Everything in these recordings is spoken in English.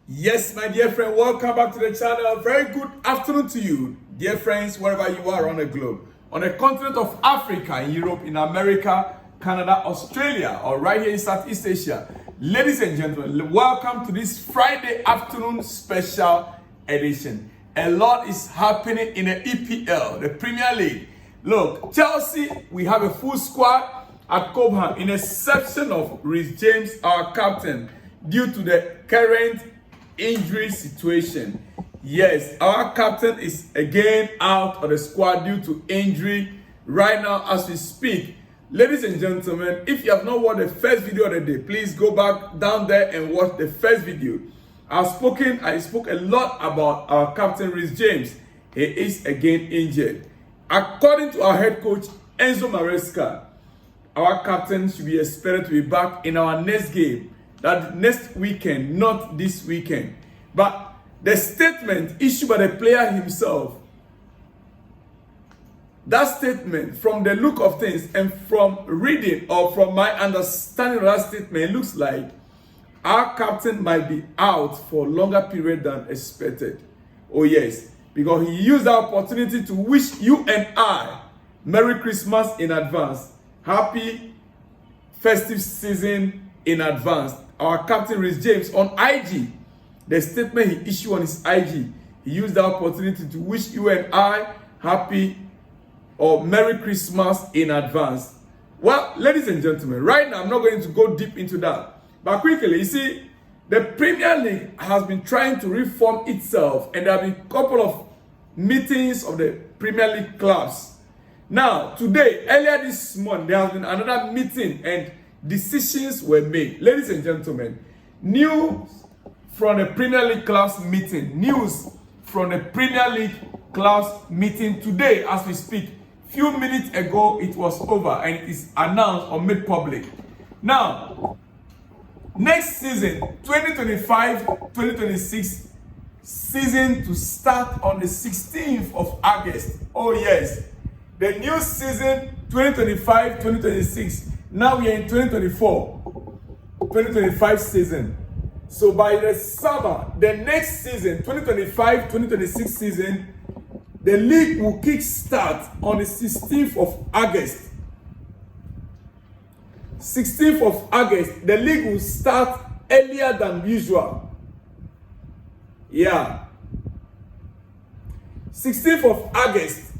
Yes, my dear friend, welcome back to the channel. Very good afternoon to you, dear friends, wherever you are on the globe. On the continent of Africa, in Europe, in America, Canada, Australia, or right here in Southeast Asia. Ladies and gentlemen, welcome to this Friday afternoon special edition. A lot is happening in the EPL, the Premier League. Look, Chelsea, we have a full squad at Cobham, in exception of Reece James, our captain, due to the current injury situation. Yes, our captain is again out of the squad due to injury right now as we speak. Ladies and gentlemen, if you have not watched the first video of the day, please go back down there and watch the first video. I spoke a lot about our captain Reece James. He is again injured. According to our head coach Enzo Maresca, our captain should be expected to be back in our next game. That next weekend, not this weekend. But the statement issued by the player himself, that statement, from the look of things and from reading or from my understanding of that statement, looks like our captain might be out for a longer period than expected. Oh yes, because he used the opportunity to wish you and I Merry Christmas in advance. Happy festive season in advance. Our captain Reece James on IG, the statement he issued on his IG, he used the opportunity to wish you and I happy or Merry Christmas in advance. Well, ladies and gentlemen, right now I'm not going to go deep into that. But quickly, you see, the Premier League has been trying to reform itself, and there have been a couple of meetings of the Premier League clubs. Now, today, earlier this month, there has been another meeting and decisions were made. Ladies and gentlemen, news from the Premier League clubs meeting. News from the Premier League clubs meeting today as we speak. Few minutes ago, it was over and it is announced or made public. Now, next season, 2025-2026 season to start on the 16th of August. Oh yes, the new season 2025-2026. Now we are in 2024-2025 season. So by the summer, the next season, 2025-2026 season, the league will kick start on the 16th of August. 16th of August, the league will start earlier than usual. Yeah. 16th of August,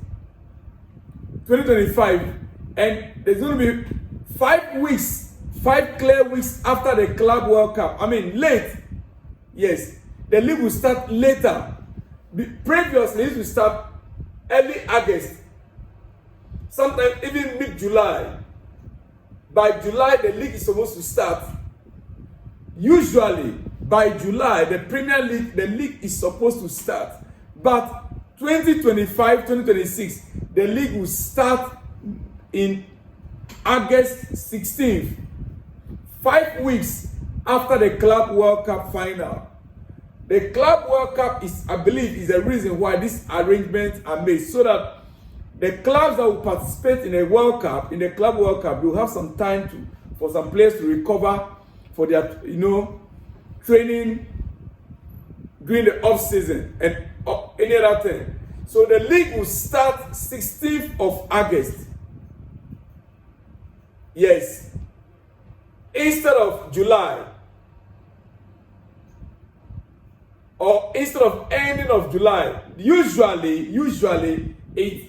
2025. And there's going to be 5 clear weeks after the Club World Cup. I mean, late. Yes, the league will start later. Previously, it will start early August. Sometimes even mid-July. By July, the league is supposed to start. Usually, by July, the Premier League, the league is supposed to start. But 2025-2026, the league will start in August 16th, 5 weeks after the Club World Cup final. The Club World Cup is, I believe, is the reason why these arrangements are made, so that the clubs that will participate in the World Cup, in the Club World Cup, will have some time for some players to recover for their, training during the off season and any other thing. So the league will start 16th of August. Yes, instead of July, or instead of ending of July. Usually it's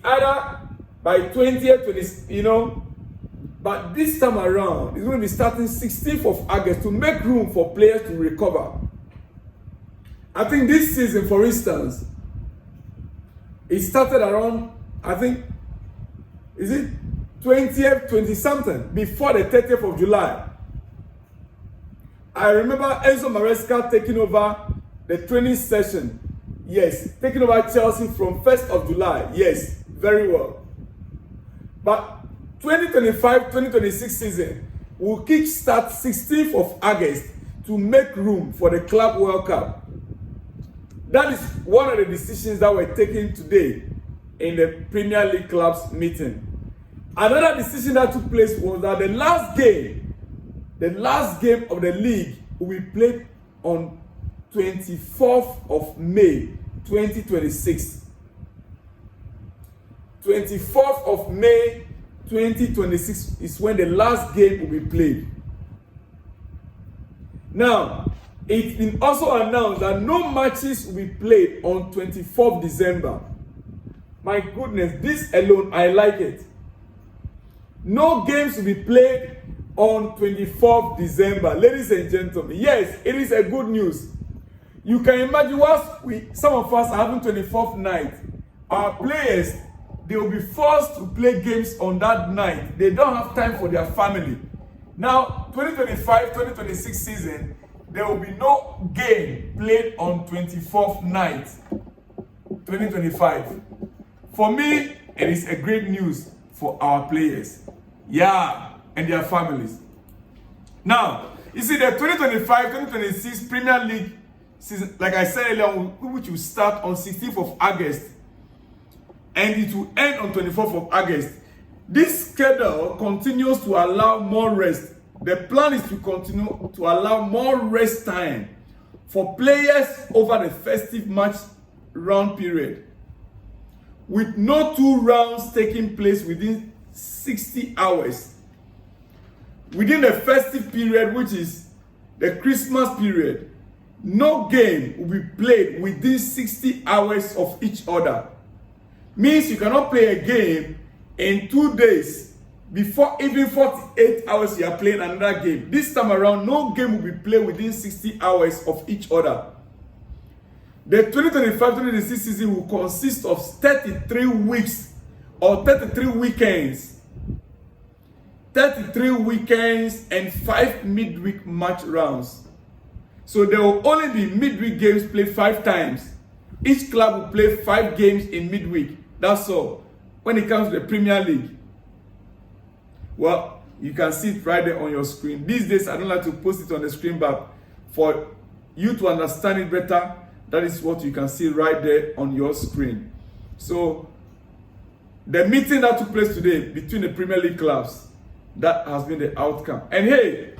either by 20th, but this time around it's going to be starting 16th of August to make room for players to recover. I think this season, for instance, it started around, I think, is it 20th, 20 something, before the 30th of July. I remember Enzo Maresca taking over the training session. Yes, taking over Chelsea from 1st of July. Yes, very well. But 2025-2026 season will kick start 16th of August to make room for the Club World Cup. That is one of the decisions that were taken today in the Premier League clubs meeting. Another decision that took place was that the last game of the league will be played on 24th of May 2026. 24th of May 2026 is when the last game will be played. Now, it's been also announced that no matches will be played on 24th December. My goodness, this alone, I like it. No games will be played on 24th December. Ladies and gentlemen, yes, it is a good news. You can imagine whilst some of us are having 24th night, our players, they will be forced to play games on that night. They don't have time for their family. Now, 2025-2026 season, there will be no game played on 24th night, 2025. For me, it is a great news for our players. Yeah, and their families. Now, you see the 2025-2026 Premier League season, like I said earlier, which will start on 16th of August, and it will end on 24th of August. This schedule continues to allow more rest. The plan is to continue to allow more rest time for players over the festive match round period, with no 2 rounds taking place within 60 hours. Within the festive period, which is the Christmas period, no game will be played within 60 hours of each other. Means you cannot play a game in 2 days before even 48 hours you are playing another game. This time around, no game will be played within 60 hours of each other. The 2025-2026 season will consist of 33 weeks or 33 weekends. 33 weekends and 5 midweek match rounds. So there will only be midweek games played 5 times. Each club will play 5 games in midweek. That's all. When it comes to the Premier League, well, you can see it right there on your screen. These days, I don't like to post it on the screen, but for you to understand it better, that is what you can see right there on your screen. So, the meeting that took place today between the Premier League clubs, that has been the outcome. And hey,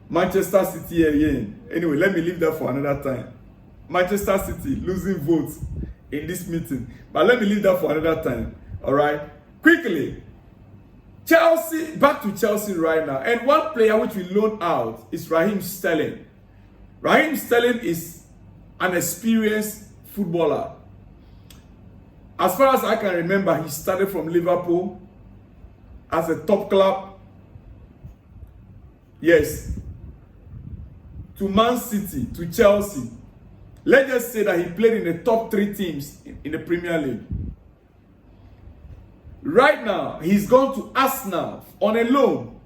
Manchester City again. Anyway, let me leave that for another time. Manchester City losing votes in this meeting. But let me leave that for another time. All right? Quickly. Chelsea, back to Chelsea right now. And one player which we loan out is Raheem Sterling. Raheem Sterling is an experienced footballer. As far as I can remember, he started from Liverpool as a top club. Yes. To Man City, to Chelsea. Let's just say that he played in the top 3 teams in the Premier League. Right now, he's gone to Arsenal on a loan.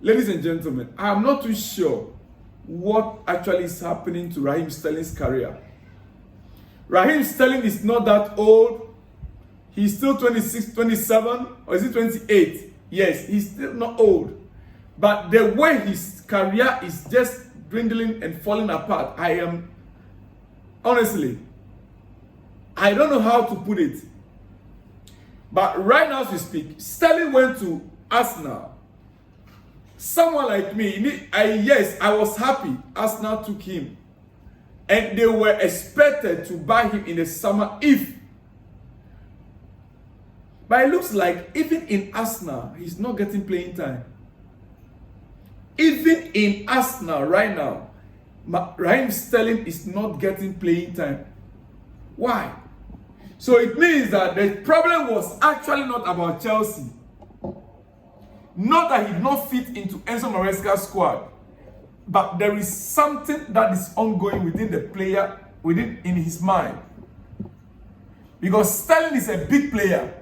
Ladies and gentlemen, I am not too sure what actually is happening to Raheem Sterling's career. Raheem Sterling is not that old. He's still 26, 27, or is he 28? Yes, he's still not old. But the way his career is just dwindling and falling apart, honestly, I don't know how to put it. But right now as we speak, Sterling went to Arsenal. Someone like me, yes, I was happy Arsenal took him. And they were expected to buy him in the summer if. But it looks like even in Arsenal, he's not getting playing time. Even in Arsenal right now, Raheem Sterling is not getting playing time. Why? So it means that the problem was actually not about Chelsea. Not that he did not fit into Enzo Maresca's squad. But there is something that is ongoing within the player, in his mind. Because Sterling is a big player.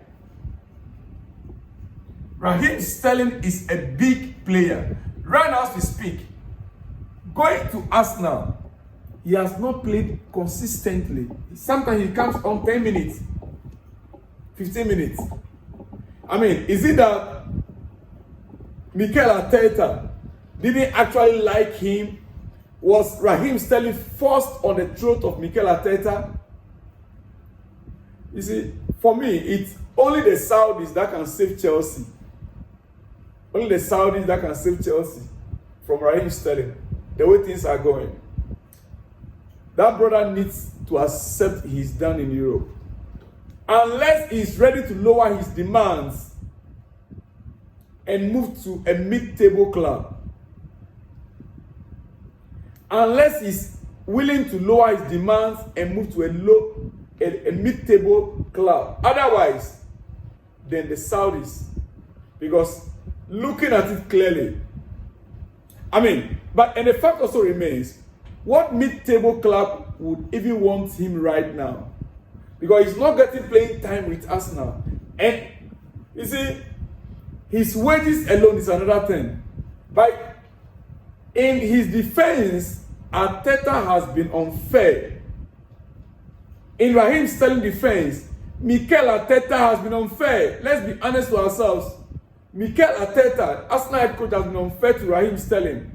Raheem Sterling is a big player. Right now as we speak, going to Arsenal, he has not played consistently. Sometimes he comes on 10 minutes, 15 minutes. I mean, is it that Mikel Arteta didn't actually like him? Was Raheem Sterling forced on the throat of Mikel Arteta? You see, for me, it's only the Saudis that can save Chelsea. Only the Saudis that can save Chelsea from Raheem Sterling. the way things are going, that brother needs to accept he's done in Europe. Unless he's ready to lower his demands and move to a mid-table club. Unless he's willing to lower his demands and move to a mid-table club. Otherwise, then the Saudis. Because looking at it clearly, and the fact also remains, what mid-table club would even want him right now? Because he's not getting playing time with us now. And you see, his wages alone is another thing. But in his defense, Arteta has been unfair. In Raheem Sterling defense, Mikel Arteta has been unfair. Let's be honest to ourselves. Mikel Arteta, Arsenal head coach, has been unfair to Raheem Sterling.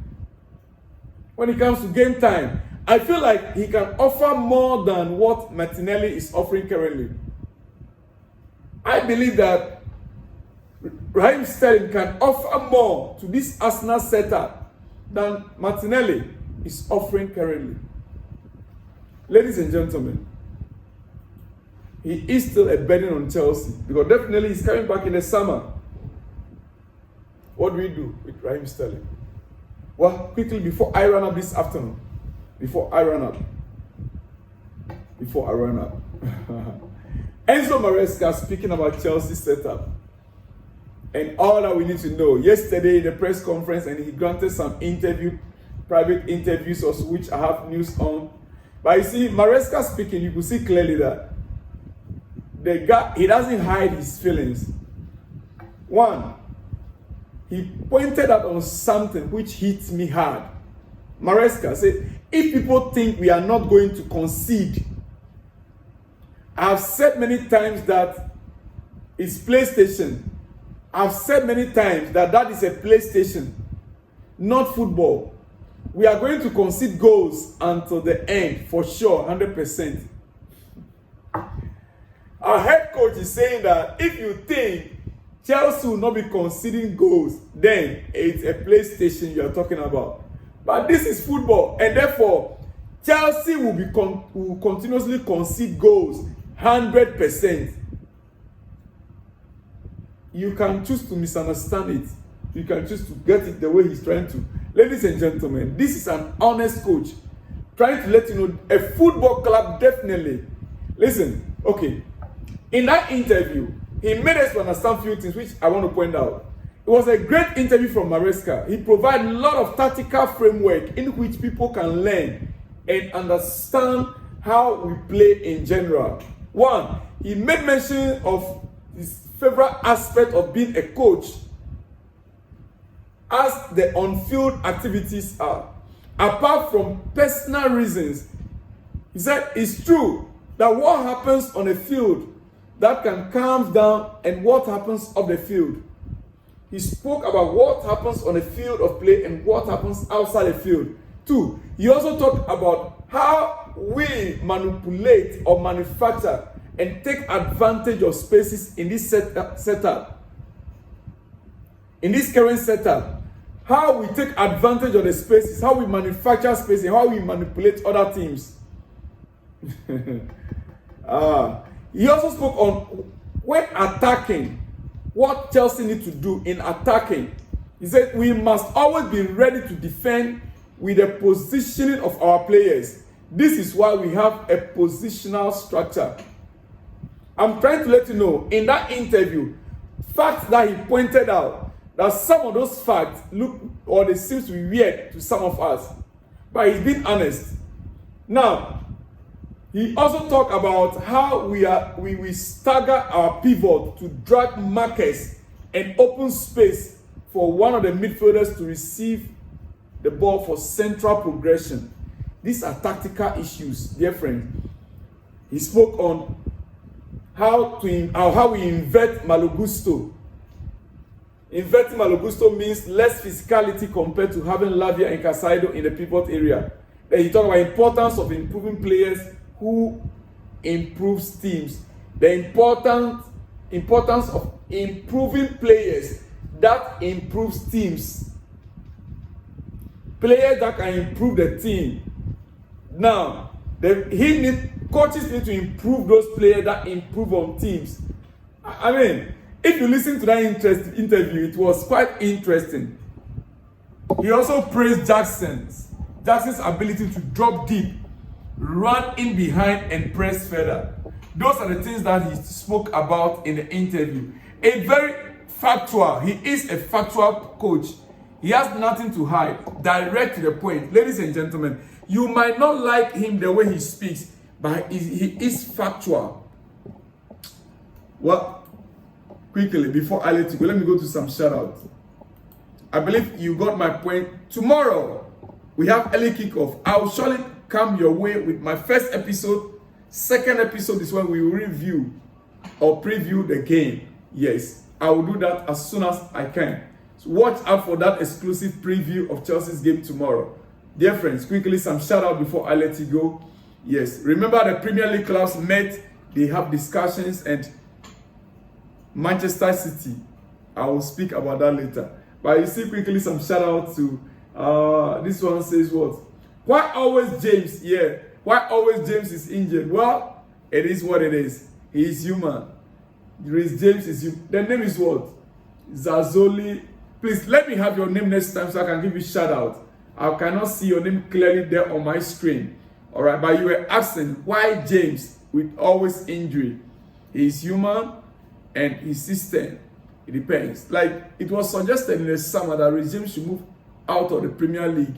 When it comes to game time, I feel like he can offer more than what Martinelli is offering currently. I believe that Raheem Sterling can offer more to this Arsenal setup than Martinelli is offering currently. Ladies and gentlemen, he is still a burden on Chelsea because definitely he's coming back in the summer. What do we do with Raheem Sterling? Well, quickly before I run up this afternoon, Enzo Maresca speaking about Chelsea setup and all that we need to know. Yesterday in the press conference, and he granted some private interviews also, which I have news on. But you see, Maresca speaking, you could see clearly that the guy, he doesn't hide his feelings. One, he pointed out on something which hit me hard. Maresca said, if people think we are not going to concede, I have said many times that it's PlayStation. I've said many times that is a PlayStation, not football. We are going to concede goals until the end, for sure, 100%. Our head coach is saying that if you think Chelsea will not be conceding goals, then it's a PlayStation you are talking about. But this is football, and therefore, Chelsea will continuously concede goals 100%. You can choose to misunderstand it. You can choose to get it the way he's trying to. Ladies and gentlemen, this is an honest coach trying to let you know a football club definitely. Listen, okay. In that interview, he made us to understand a few things which I want to point out. It was a great interview from Maresca. He provided a lot of tactical framework in which people can learn and understand how we play in general. One, he made mention of his favorite aspect of being a coach as the on-field activities are. Apart from personal reasons, he said it's true that what happens on the field that can calm down and what happens off the field. He spoke about what happens on the field of play and what happens outside the field. Two, he also talked about how we manipulate or manufacture and take advantage of spaces in this setup. In this current setup, how we take advantage of the spaces, how we manufacture spaces, how we manipulate other teams. He also spoke on when attacking, what Chelsea need to do in attacking. He said we must always be ready to defend with the positioning of our players. This is why we have a positional structure. I'm trying to let you know, in that interview, facts that he pointed out, that some of those facts look, or they seem to be weird to some of us. But he's being honest. Now, he also talked about how we stagger our pivot to drag markers and open space for one of the midfielders to receive the ball for central progression. These are tactical issues, dear friend. He spoke on how we invert Malo Gusto. Inverting Malo Gusto means less physicality compared to having Lavia and Casado in the pivot area. Then he talked about the importance of improving players who improves teams. The importance of improving players that improves teams. players that can improve the team. Now, coaches need to improve those players that improve on teams. I mean, if you listen to that interview, it was quite interesting. He also praised Jackson's ability to drop deep, run in behind, and press further. Those are the things that he spoke about in the interview. A very factual. He is a factual coach. He has nothing to hide. Direct to the point. Ladies and gentlemen, you might not like him the way he speaks, but he is factual. Well, quickly, before I let you go, let me go to some shoutouts. I believe you got my point. Tomorrow, we have early kickoff. I will surely come your way with my first episode. Second episode is when we will review or preview the game. Yes, I will do that as soon as I can. So watch out for that exclusive preview of Chelsea's game tomorrow. Dear friends, quickly some shout out before I let you go. Yes, remember the Premier League clubs met. They have discussions, and Manchester City. I will speak about that later. But you see quickly some shout out to this one says what? Why always James? Yeah. Why always James is injured? Well, it is what it is. He is human. James is human. The name is what? Zazoli. Please let me have your name next time so I can give you shout out. I cannot see your name clearly there on my screen. Alright, but you were asking why James with always injury. He is human and his system. It depends. Like it was suggested in the summer that Raheem should move out of the Premier League.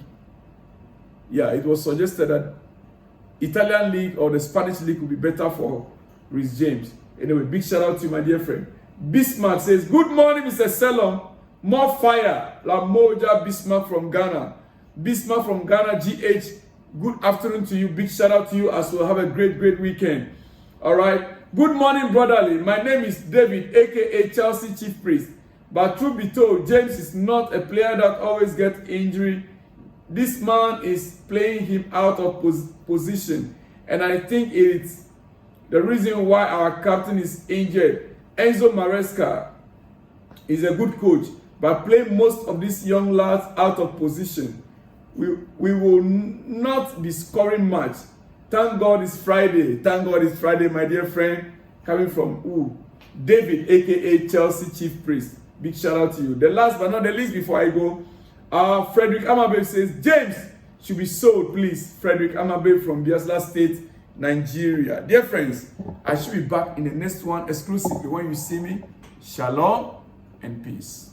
Yeah, it was suggested that Italian league or the Spanish league would be better for Rhys James. Anyway, big shout out to you, my dear friend. Bismarck says, good morning, Mr. Selom. More fire. La Moja Bismarck from Ghana. Bismarck from Ghana, GH. Good afternoon to you. Big shout out to you as well. Have a great weekend. All right. Good morning, brotherly. My name is David, aka Chelsea Chief Priest. But truth be told, James is not a player that always gets injury. This man is playing him out of position, and I think it's the reason why our captain is injured. Enzo Maresca is a good coach, but playing most of these young lads out of position. We will not be scoring much. Thank God it's Friday. Thank God it's Friday, my dear friend. Coming from David, aka Chelsea Chief Priest. Big shout out to you. The last but not the least before I go, Frederick Amabe says, James should be sold, please. Frederick Amabe from Biafra State, Nigeria. Dear friends, I should be back in the next one exclusively. When you see me, shalom and peace.